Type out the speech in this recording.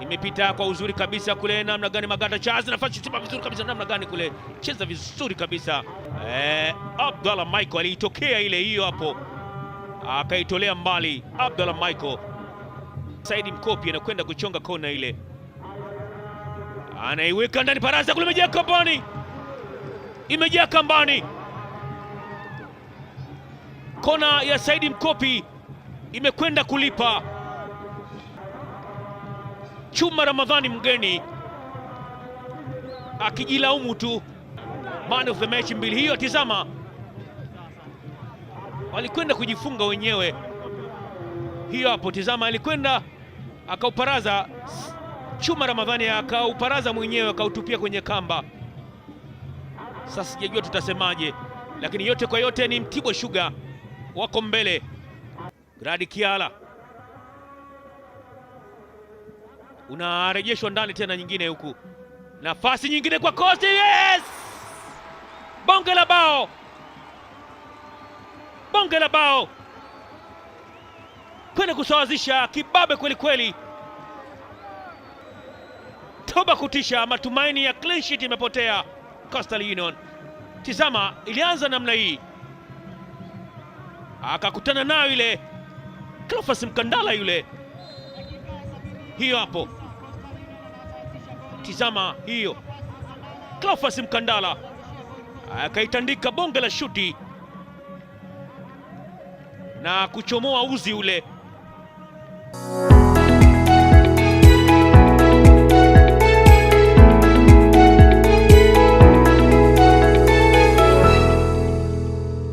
Imepita kwa uzuri kabisa kule, namna gani Magata Charles, nafasi tipa vizuri kabisa, namna gani kule, cheza vizuri kabisa. Abdallah Michael aliitokea ile hiyo hapo, akaitolea mbali Abdallah Michael. Saidi Mkopi anakwenda kuchonga kona ile, anaiweka ndani, Baraza kule, imejaa kambani, imejaa kambani. Kona ya Saidi Mkopi imekwenda kulipa. Chuma Ramadhani mgeni akijilaumu tu, man of the match mbili hiyo. Tizama, walikwenda kujifunga wenyewe hiyo hapo. Tizama, alikwenda akauparaza Chuma Ramadhani, akauparaza mwenyewe, akautupia kwenye kamba. Sasa sijajua tutasemaje, lakini yote kwa yote ni Mtibwa Sugar wako mbele. Gradi Kiala unarejeshwa ndani tena, nyingine huku, nafasi nyingine kwa Kosti. Yes! Bonge la bao, bonge la bao, kwenda kusawazisha kibabe kweli kweli. Toba kutisha, matumaini ya clean sheet imepotea Coastal Union. Tizama, ilianza namna hii, akakutana nayo ile Cleophas Mkandala yule, hiyo hapo. Tizama hiyo, Cleophas Mkandala akaitandika bonge la shuti na kuchomoa uzi ule.